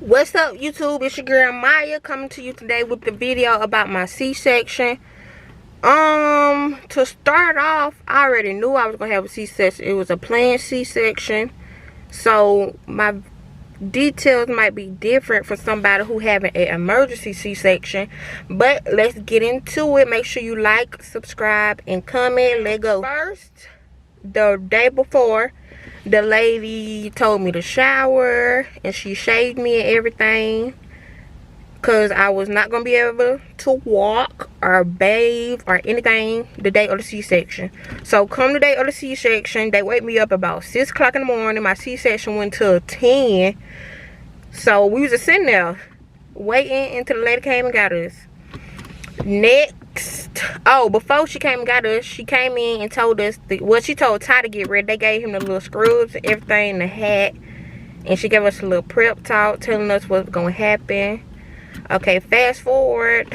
What's up, YouTube? It's your girl Maya coming to you today with the video about my C-section. To start off, I already knew I was gonna have a C-section. It was a planned C-section, so my details might be different for somebody who having an emergency C-section. But let's get into it. Make sure you like, subscribe, and comment. Let's go. First, the day before, the lady told me to shower and she shaved me and everything because I was not going to be able to walk or bathe or anything the day of the C-section. So come the day of the C-section, they wake me up about 6 o'clock in the morning. My C-section went till 10. So we was just sitting there waiting until the lady came and got us. Next, before she came and got us, she came in and told us, she told Ty to get ready. They gave him the little scrubs and everything, the hat, and she gave us a little prep talk telling us what's going to happen. Okay, fast forward.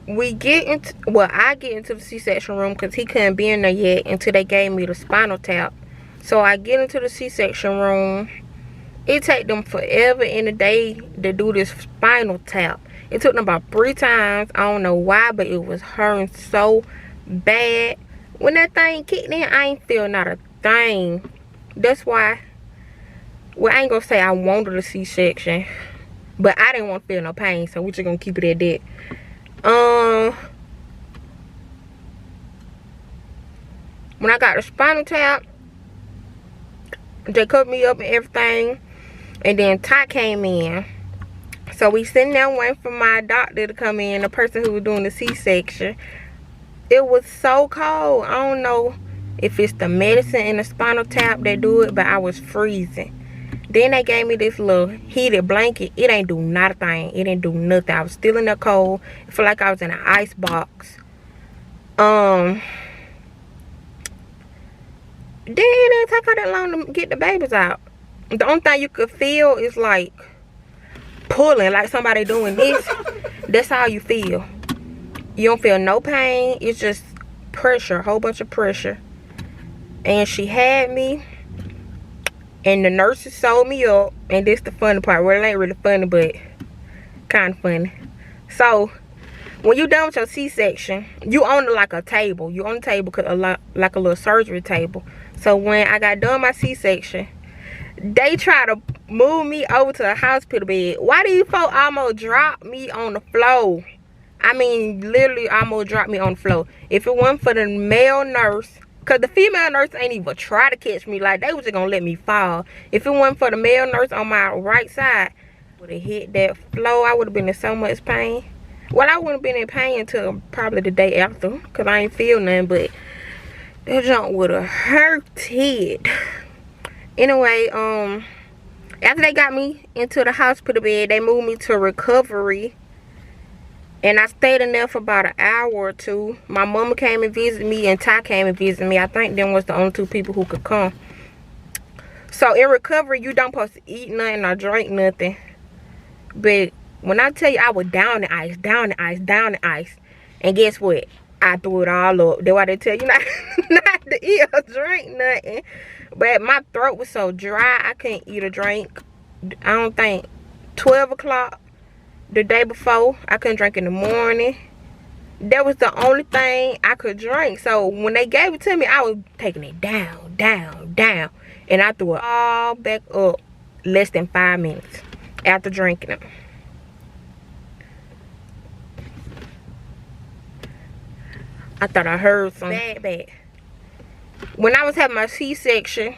I get into the C-section room because he couldn't be in there yet until they gave me the spinal tap. So I get into the C-section room. It take them forever in the day to do this spinal tap. It took them about 3 times. I don't know why, but it was hurting so bad. When that thing kicked in, I ain't feel not a thing. That's why, well, I ain't gonna say I wanted a C-section, but I didn't want to feel no pain, so we just gonna keep it at that. When I got the spinal tap, they cut me up and everything, and then Ty came in. So we sitting there waiting for my doctor to come in, the person who was doing the C-section. It was so cold. I don't know if it's the medicine in the spinal tap that do it, but I was freezing. Then they gave me this little heated blanket. It ain't do not a thing. It didn't do nothing. I was still in the cold. I feel like I was in an ice box. Then it didn't take her that long to get the babies out. The only thing you could feel is like pulling, like somebody doing this. That's how you feel. You don't feel no pain. It's just pressure, a whole bunch of pressure. And she had me, and the nurses sewed me up. And this the funny part. Well, it ain't really funny, but kind of funny. So when you done with your C-section, you on like a table. You on the table, like a little surgery table. So when I got done my C-section, they try to move me over to a hospital bed. Why do you folks almost drop me on the floor? I mean, literally almost drop me on the floor. If it wasn't for the male nurse, because the female nurse ain't even try to catch me. Like, they was just going to let me fall. If it wasn't for the male nurse on my right side, I would have hit that floor. I would have been in so much pain. Well, I wouldn't have been in pain until probably the day after, because I ain't feel nothing. But that junk would have hurted. Anyway, after they got me into the hospital bed, they moved me to recovery. And I stayed in there for about an hour or two. My mama came and visited me, and Ty came and visited me. I think them was the only 2 people who could come. So in recovery, you don't supposed to eat nothing or drink nothing. But when I tell you I was down the ice, down the ice, down the ice. And guess what? I threw it all up. That's why they tell you not to eat or drink nothing. But my throat was so dry, I couldn't eat or drink. I don't think 12 o'clock the day before. I couldn't drink in the morning. That was the only thing I could drink. So when they gave it to me, I was taking it down, down, down. And I threw it all back up less than 5 minutes after drinking it. I thought I heard something bad. When I was having my C-section,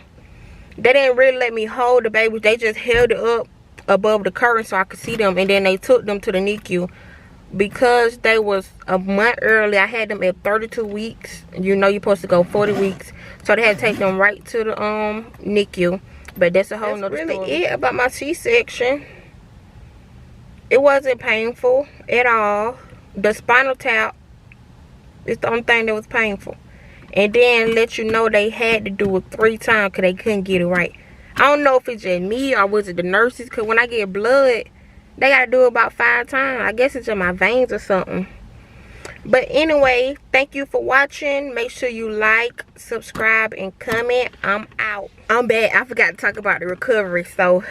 they didn't really let me hold the babies. They just held it up above the curtain so I could see them. And then they took them to the NICU. Because they was a month early, I had them at 32 weeks. You know you're supposed to go 40 weeks. So they had to take them right to the NICU. But that's a whole nother story. That's really it about my C-section. It wasn't painful at all. The spinal tap is the only thing that was painful. And then let you know they had to do it 3 times because they couldn't get it right. I don't know if it's just me or was it the nurses, because when I get blood, they got to do it about 5 times. I guess it's in my veins or something. But anyway, thank you for watching. Make sure you like, subscribe, and comment. I'm out. I'm back. I forgot to talk about the recovery. So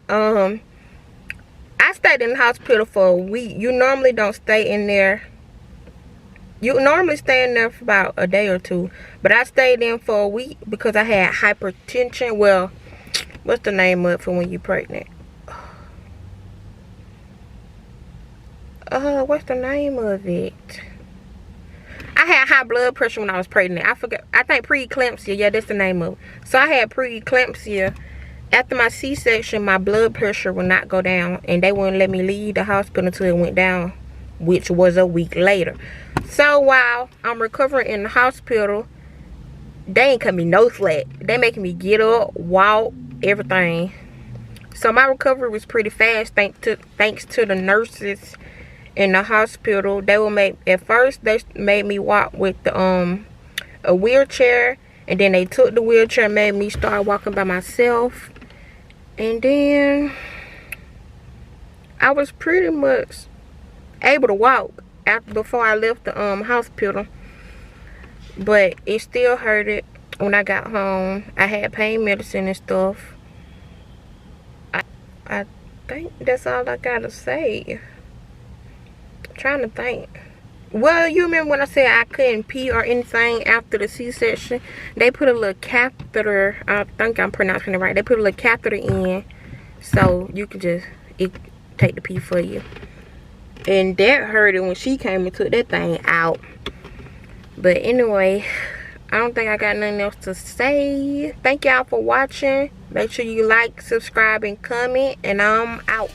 I stayed in the hospital for a week. You normally don't stay in there. You normally stay in there for about a day or two. But I stayed in for a week because I had hypertension. Well, what's the name of it for when you're pregnant? What's the name of it? I had high blood pressure when I was pregnant. I forgot. I think preeclampsia. Yeah, that's the name of it. So I had preeclampsia. After my C-section, my blood pressure would not go down. And they wouldn't let me leave the hospital until it went down, which was a week later. So while I'm recovering in the hospital, they ain't cut me no slack. They making me get up, walk, everything. So my recovery was pretty fast thanks to the nurses in the hospital. They will at first they made me walk with the a wheelchair, and then they took the wheelchair and made me start walking by myself. And then I was pretty much able to walk before I left the hospital, but it still hurted when I got home. I had pain medicine and stuff. I think that's all I gotta say. I'm trying to think. Well, you remember when I said I couldn't pee or anything after the C-section? They put a little catheter. I think I'm pronouncing it right. They put a little catheter in, so you could just take the pee for you. And that hurted when she came and took that thing out. But anyway, I don't think I got nothing else to say. Thank y'all for watching. Make sure you like, subscribe, and comment. And I'm out.